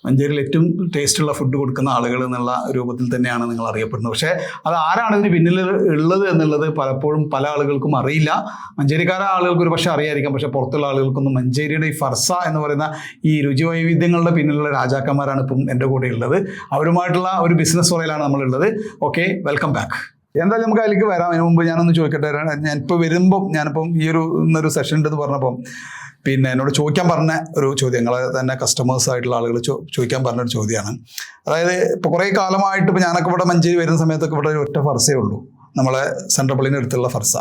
മഞ്ചേരിയിൽ ഏറ്റവും ടേസ്റ്റുള്ള ഫുഡ് കൊടുക്കുന്ന ആളുകൾ എന്നുള്ള രൂപത്തിൽ തന്നെയാണ് നിങ്ങൾ അറിയപ്പെടുന്നത്. പക്ഷേ അത് ആരാണ് ഇതിന് പിന്നിൽ ഉള്ളത് എന്നുള്ളത് പലപ്പോഴും പല ആളുകൾക്കും അറിയില്ല. മഞ്ചേരിക്കാരായ ആളുകൾക്ക് ഒരു പക്ഷേ അറിയായിരിക്കാം, പക്ഷേ പുറത്തുള്ള ആളുകൾക്കൊന്നും മഞ്ചേരിയുടെ ഈ ഫർസ എന്ന് പറയുന്ന ഈ രുചി വൈവിധ്യങ്ങളുടെ പിന്നിലുള്ള രാജാക്കന്മാരാണ് ഇപ്പം എൻ്റെ കൂടെ ഉള്ളത്. അവരുമായിട്ടുള്ള ഒരു ബിസിനസ് പറയലാണ് നമ്മളുള്ളത്. Okay, welcome back. എന്തായാലും നമുക്ക് അതിലേക്ക് വരാം. അതിന് മുമ്പ് ഞാനൊന്ന് ചോദിക്കട്ടെ, ഞാനിപ്പോൾ വരുമ്പം ഞാനിപ്പം ഈ ഇന്നൊരു സെഷൻ ഉണ്ടെന്ന് പറഞ്ഞപ്പം പിന്നെ എന്നോട് ചോദിക്കാൻ പറഞ്ഞ ഒരു ചോദ്യം, നിങ്ങളെ തന്നെ കസ്റ്റമേഴ്സ് ആയിട്ടുള്ള ആളുകൾ ചോദിക്കാൻ പറഞ്ഞൊരു ചോദ്യമാണ്. അതായത് ഇപ്പോൾ കുറേ കാലമായിട്ട് ഇപ്പോൾ ഞാനൊക്കെ ഇവിടെ മഞ്ചേരി വരുന്ന സമയത്തൊക്കെ ഇവിടെ ഒരു ഒറ്റ ഫർസേ ഉള്ളൂ, നമ്മളെ സെൻട്രൽ പള്ളിൻ്റെ അടുത്തുള്ള ഫർസ.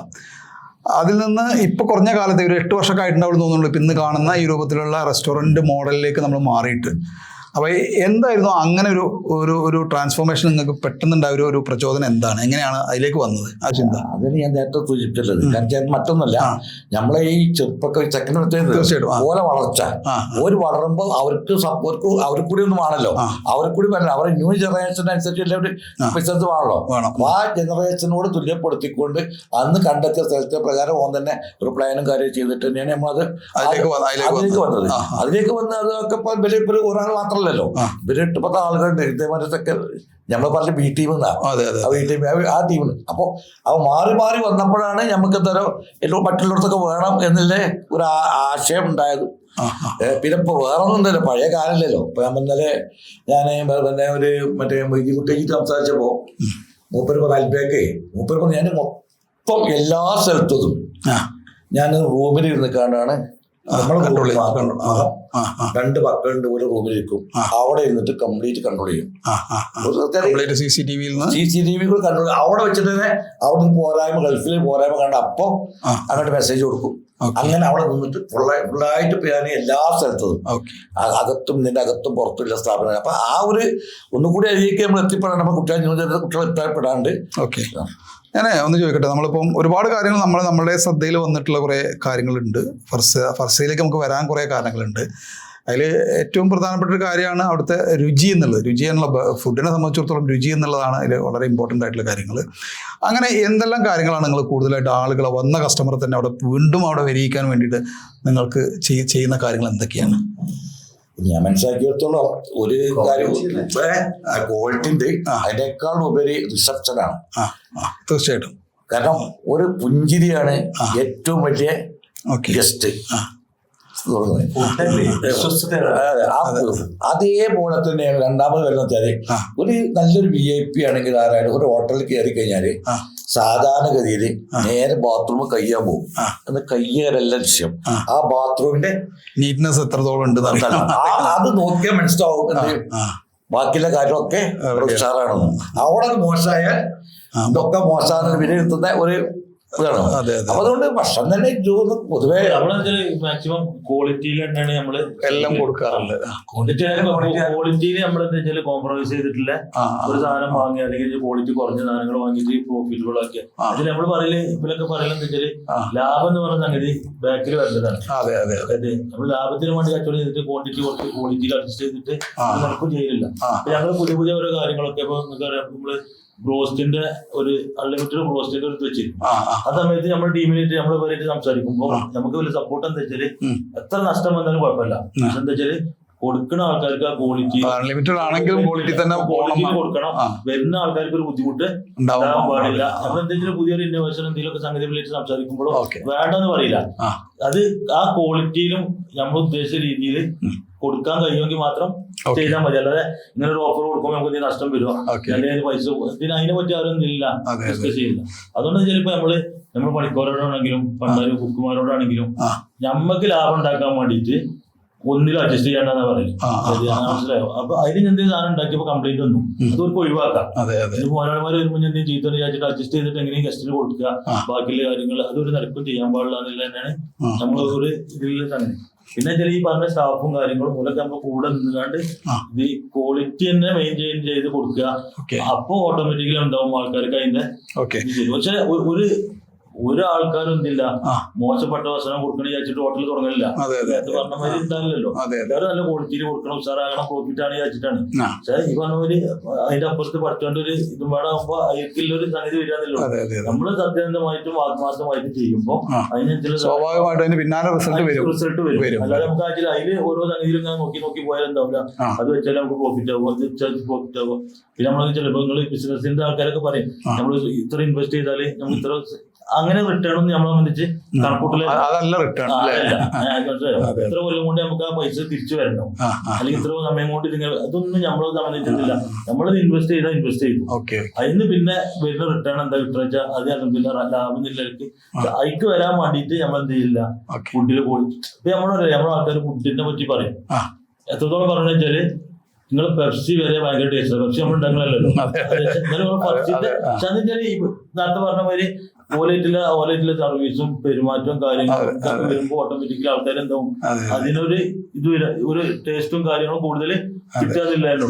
അതിൽ നിന്ന് ഇപ്പോൾ കുറഞ്ഞ കാലത്ത് ഒരു 8 വർഷമൊക്കെ ആയിട്ടുണ്ടാവുള്ളൂ തോന്നുന്നുള്ളൂ ഇപ്പം ഇന്ന് കാണുന്ന ഈ രൂപത്തിലുള്ള റെസ്റ്റോറൻറ്റ് മോഡലിലേക്ക് നമ്മൾ മാറിയിട്ട്. അപ്പോൾ എന്തായിരുന്നു അങ്ങനെ ഒരു ട്രാൻസ്ഫോർമേഷൻ നിങ്ങൾക്ക് പെട്ടെന്നുണ്ടായ ഒരു പ്രചോദനം എന്താണ്? എങ്ങനെയാണ് അതിലേക്ക് വന്നത് ആ ചിന്ത? അതിന് ഞാൻ നേരത്തെ സൂചിപ്പിച്ചത് കാരണം മറ്റൊന്നല്ല, നമ്മളെ ഈ ചെറുപ്പൊക്കെ തീർച്ചയായിട്ടും ഓല വളർച്ച ഒരു വളരുമ്പോൾ അവർക്ക് കൂടി ഒന്നും ആണല്ലോ, അവർക്ക് കൂടി പറഞ്ഞില്ല, അവരെ ന്യൂ ജനറേഷൻ അനുസരിച്ച് ബിസിനസ് വേണല്ലോ. ആ ജനറേഷനോട് തുല്യപ്പെടുത്തിക്കൊണ്ട് അന്ന് കണ്ടെത്തിയ സ്ഥലത്തെ പ്രകാരം ഓൻ തന്നെ ഒരു പ്ലാനും കാര്യം ചെയ്തിട്ട് തന്നെയാണ് നമ്മളത് അതിലേക്ക് വന്നത്. അതിലേക്ക് വന്ന് അതൊക്കെ ഇപ്പൊ ഒരാൾ മാത്രമല്ല, ഇവര് 8-10 ആളുകളുണ്ട് ഇതേമാരത്തൊക്കെ. നമ്മൾ പറഞ്ഞ ബി ടീം ആ ടീമിന്. അപ്പോൾ അവ മാറി മാറി വന്നപ്പോഴാണ് നമുക്ക് എന്തോ മറ്റുള്ളവർക്കൊക്കെ വേണം എന്നുള്ള ഒരു ആശയം ഉണ്ടായത്. പിന്നെ ഇപ്പൊ വേറെ ഒന്നും ഉണ്ടല്ലോ, പഴയ കാലമല്ലല്ലോ. ഇപ്പൊ ഇന്നലെ ഞാൻ പിന്നെ ഒരു മറ്റേ കുട്ടിക്ക് സംസാരിച്ചപ്പോ മൂപ്പര് താല്പര്യമൊക്കെ മൂപ്പര് ഞാൻ മൊത്തം എല്ലാ സ്ഥലത്തും ഞാൻ റൂമിൽ ഇരുന്ന് കാണാണ്. നമ്മളെ 2 മക്കളുണ്ട്, ഒരു റൂമിലിരിക്കും, അവിടെ ഇരുന്നിട്ട് കംപ്ലീറ്റ് കൺട്രോൾ ചെയ്യും. CCTV കൺട്രോൾ അവിടെ വെച്ചിട്ട് തന്നെ അവിടെ പോരായ്മ, ഗൾഫിൽ പോരായ്മ കണ്ട അപ്പൊ അങ്ങോട്ട് മെസ്സേജ് കൊടുക്കും. അങ്ങനെ അവിടെ നിന്നിട്ട് ഫുള്ളായിട്ട് ഞാൻ എല്ലാ സ്ഥലത്തും അകത്തും ഇതിന്റെ അകത്തും പുറത്തുള്ള സ്ഥാപനം. അപ്പൊ ആ ഒരു ഒന്നുകൂടി അതിലേക്ക് നമ്മൾ എത്തിപ്പെടാണ്ട്, നമ്മൾ കുട്ടികൾ എത്തിപ്പെടാണ്ട്. ഓക്കെ, ഞാനേ ഒന്ന് ചോദിക്കട്ടെ, നമ്മളിപ്പം ഒരുപാട് കാര്യങ്ങൾ നമ്മളുടെ ശ്രദ്ധയിൽ വന്നിട്ടുള്ള കുറേ കാര്യങ്ങളുണ്ട്. ഫർസയിലേക്ക് നമുക്ക് വരാൻ കുറേ കാരണങ്ങളുണ്ട്. അതിൽ ഏറ്റവും പ്രധാനപ്പെട്ട ഒരു കാര്യമാണ് അവിടുത്തെ രുചി എന്നുള്ളത്. രുചി എന്നുള്ള ഫുഡിനെ സംബന്ധിച്ചിടത്തോളം രുചി എന്നുള്ളതാണ് അതിൽ വളരെ ഇമ്പോർട്ടൻ്റ് ആയിട്ടുള്ള കാര്യങ്ങൾ. അങ്ങനെ എന്തെല്ലാം കാര്യങ്ങളാണ് നിങ്ങൾ കൂടുതലായിട്ട് ആളുകളെ വന്ന കസ്റ്റമറെ തന്നെ വീണ്ടും അവിടെ വരിയിക്കാൻ വേണ്ടിയിട്ട് നിങ്ങൾക്ക് ചെയ്യുന്ന കാര്യങ്ങൾ എന്തൊക്കെയാണ്? ഞാൻ മനസ്സിലാക്കിയിടത്തോളം ഒരു കാര്യം ക്വാളിറ്റി ഉണ്ട്, അതിനേക്കാൾ ഉപരി റിസപ്ഷനാണ്. തീർച്ചയായിട്ടും. കാരണം ഒരു പുഞ്ചിരിയാണ് ഏറ്റവും വലിയ ഗസ്റ്റ്. അതേപോലെ തന്നെയാണ് രണ്ടാമത് വരുന്നത്. ഒരു നല്ലൊരു VIP ആണെങ്കിൽ ആരായാലും ഒരു ഹോട്ടലിൽ കയറി കഴിഞ്ഞാല് സാധാരണഗതിയിൽ നേരെ ബാത്റൂം കയ്യാൻ പോകും. എന്ന് കയ്യേറല്ല ലക്ഷ്യം, ആ ബാത്റൂമിന്റെ നീറ്റ്നെസ് എത്രത്തോളം ഉണ്ട് അത് നോക്കിയാൽ മനസ്സിലാവും. ബാക്കിയുള്ള കാര്യമൊക്കെ ഉഷാറാണെന്ന്. അവിടെ മോശമായാൽ ഇതൊക്കെ മോശമാണെന്ന് വിലയിരുത്തുന്ന ഒരു ഇതാണ്. അപ്പൊ അതുകൊണ്ട് ഭക്ഷണം തന്നെ പൊതുവെ മാക്സിമം ക്വാളിറ്റിയിൽ തന്നെയാണ് നമ്മള് എല്ലാം കൊടുക്കാറുള്ളത്. ക്വാളിറ്റിയിൽ നമ്മൾ എന്താ വെച്ചാൽ കോംപ്രമൈസ് ചെയ്തിട്ടില്ല ഒരു സാധനം വാങ്ങി, അല്ലെങ്കിൽ ക്വാളിറ്റി കുറഞ്ഞ സാധനങ്ങൾ വാങ്ങിയിട്ട് പ്രോഫിറ്റബിൾ ആക്കിയ അതിൽ നമ്മൾ പറയല് ഇവരൊക്കെ പറയലെന്ന് വെച്ചാല് ലാഭം എന്ന് പറഞ്ഞ സംഗതി ബാക്കിൽ വരുന്നതാണ്. അതായത് നമ്മൾ ലാഭത്തിന് വേണ്ടി കച്ചവടം ചെയ്തിട്ട് ക്വാണ്ടിറ്റി കുറച്ച് ക്വാളിറ്റിയിൽ അഡ്ജസ്റ്റ് ചെയ്തിട്ട് നടക്കും ചെയ്യില്ല. ഞങ്ങൾ പുതിയ ഓരോ കാര്യങ്ങളൊക്കെ ഇപ്പൊ നിങ്ങൾക്കറിയാം, നമ്മള് ബ്രോസ്റ്റിന്റെ ഒരു അൺലിമിറ്റഡ് ബ്രോസ്റ്റിന്റെ ഒരു വെച്ച് ആ സമയത്ത് നമ്മുടെ ടീമിനായിട്ട് നമ്മൾ പേരായിട്ട് സംസാരിക്കുമ്പോൾ നമുക്ക് വലിയ സപ്പോർട്ട് എന്താ വെച്ചാല് എത്ര നഷ്ടം വന്നാലും കുഴപ്പമില്ല. എന്താ വെച്ചാല് കൊടുക്കുന്ന ആൾക്കാർക്ക് ആ ക്വാളിറ്റി അൺലിമിറ്റഡ് ആണെങ്കിലും ക്വാളിറ്റി തന്നെ കൊടുക്കണം. വരുന്ന ആൾക്കാർക്ക് ഒരു ബുദ്ധിമുട്ട് ഉണ്ടാവാൻ പാടില്ല. നമ്മൾ എന്തെങ്കിലും പുതിയൊരു ഇന്നോവേഷൻ എന്തെങ്കിലുമൊക്കെ സംഗതികളായിട്ട് സംസാരിക്കുമ്പോഴോ വേണ്ടെന്ന് പറയില്ല. അത് ആ ക്വാളിറ്റിയിലും നമ്മൾ ഉദ്ദേശിച്ച രീതിയിൽ കൊടുക്കാൻ കഴിയുമെങ്കിൽ മാത്രം ചെയ്താൽ മതി. അല്ലാതെ ഇങ്ങനെ ഒരു ഓഫർ കൊടുക്കുമ്പോൾ നമുക്ക് നഷ്ടം വരും, അല്ലെങ്കിൽ പൈസ അതിനെ പറ്റി ആരും ഇല്ല ഡിസ്കസ് ചെയ്യില്ല. അതുകൊണ്ട് ചിലപ്പോ നമ്മൾ പണിക്കാരോടാണെങ്കിലും പണ്ടാരും കുക്കുമാരോടാണെങ്കിലും നമ്മക്ക് ലാഭം ഉണ്ടാക്കാൻ വേണ്ടിയിട്ട് ഒന്നിലും അഡ്ജസ്റ്റ് ചെയ്യാണ്ടെന്നാ പറയും. മനസ്സിലായോ? അപ്പൊ അതിന് എന്തെങ്കിലും സാധനം ഉണ്ടാക്കിയപ്പോ കംപ്ലൈന്റ് ഒന്നും അതൊക്കെ ഒഴിവാക്കാം. പോരാളിമാർ വരുമ്പോൾ എന്തെങ്കിലും ചീത്ത വിചാരിച്ചിട്ട് അഡ്ജസ്റ്റ് ചെയ്തിട്ട് എങ്ങനെയും ഗസ്റ്റിന് കൊടുക്കുക, ബാക്കിയുള്ള കാര്യങ്ങൾ അതൊരു നിരക്കും ചെയ്യാൻ പാടില്ല എന്നുള്ളത് തന്നെയാണ് നമ്മൾ ഒരു ഇതിലുള്ള സംഗതി. പിന്നെ ചില ഈ പറഞ്ഞ സ്റ്റാഫും കാര്യങ്ങളും മൂലൊക്കെ നമ്മൾ കൂടെ നിന്നുകാണ്ട് ഇത് ക്വാളിറ്റി തന്നെ മെയിൻറ്റെയിൻ ചെയ്ത് കൊടുക്കുക. അപ്പൊ ഓട്ടോമാറ്റിക്കലി ഉണ്ടാവും ആൾക്കാർക്ക് അതിന്റെ. പക്ഷെ ഒരു ആൾക്കാരും എന്തില്ല ആ. മോശപ്പെട്ട ഭക്ഷണം കൊടുക്കണം വിചാരിച്ചിട്ട് ഹോട്ടൽ തുടങ്ങലില്ല. അതെ, അതെ, നേരത്തെ പറഞ്ഞ മാതിരി ഉണ്ടാവില്ലല്ലോ. അതെ, അതെ. എല്ലാവരും നല്ല ക്വാളിറ്റിയിൽ കൊടുക്കണം, ഉഷാറാകണം, പ്രോഫിറ്റ് ആണ് വിചാരിച്ചിട്ടാണ്. ആ. പക്ഷെ ഈ പറഞ്ഞ മാതിരി അതിന്റെ അപ്പുറത്ത് പഠിച്ചോണ്ട് ഒരു ഇതും വേണം ആകുമ്പോ അയക്കുള്ളൊരു സംഗതി വരാന്നല്ലോ. അതെ, അതെ, അതെ. നമ്മള് സത്യസന്ധമായിട്ടും ആത്മാർത്ഥമായിട്ടും ചെയ്യുമ്പോൾ ആ. അതിനനുസരിച്ച് സ്വാഭാവികമായിട്ടും അതിന് പിന്നാലെ റിസൾട്ട് വരും. റിസൾട്ട് വരും. അല്ലാതെ നമുക്ക് അതിൽ ഓരോ സംഗതിയിലും ഇങ്ങനെ നോക്കി പോയാൽ എന്താവില്ല. ആ. അത് വെച്ചാൽ നമുക്ക് പ്രോഫിറ്റ് ആവും, അത് വെച്ചാൽ പ്രോഫിറ്റ് ആവും. പിന്നെ നമ്മൾ ചിലപ്പോൾ നിങ്ങൾ ബിസിനസിന്റെ ആൾക്കാരൊക്കെ പറയും നമ്മൾ ഇത്ര ഇൻവെസ്റ്റ് ചെയ്താല് നമുക്ക് ഇത്ര അങ്ങനെ റിട്ടേൺ ഒന്നും നമ്മളെ സംബന്ധിച്ച് കണക്കൂട്ടല് അതല്ല റിട്ടേൺ ഇത്ര കൊല്ലം കൊണ്ട് നമുക്ക് ആ പൈസ തിരിച്ചു വരണം, അല്ലെങ്കിൽ ഇത്ര സമയം കൊണ്ട് നിങ്ങൾ അതൊന്നും നമ്മളെ സംബന്ധിച്ചിട്ടില്ല. നമ്മളത് ഇൻവെസ്റ്റ് ചെയ്തു. ഓക്കെ. അതിന് പിന്നെ വരുന്ന റിട്ടേൺ എന്താ കിട്ടുക വെച്ചാൽ അത് പിന്നെ ലാഭം നിലയ്ക്ക് അതിക്ക് വരാൻ വേണ്ടിയിട്ട് നമ്മൾ എന്ത് ചെയ്യില്ല, ഫുഡിൽ ക്വാളിറ്റി. ഇപ്പൊ നമ്മളെ ആൾക്കാർ ഫുഡിനെ പറ്റി പറയും. എത്രത്തോളം പറഞ്ഞു വെച്ചാല് നിങ്ങൾ പെപ്സി വരെ ഭയങ്കര ടേസ്റ്റ്. പെപ്സി നമ്മൾ ഉണ്ടാക്കണല്ലോ. പക്ഷെ നേരത്തെ പറഞ്ഞ മാതിരി ഓലൈറ്റിലെ സർവീസും പെരുമാറ്റവും കാര്യങ്ങളും വരുമ്പോൾ ഓട്ടോമാറ്റിക്കലി ആൾക്കാർ എന്താവും അതിനൊരു ഒരു ടേസ്റ്റും കാര്യങ്ങളും കൂടുതൽ കിട്ടാതില്ലായിരുന്നു.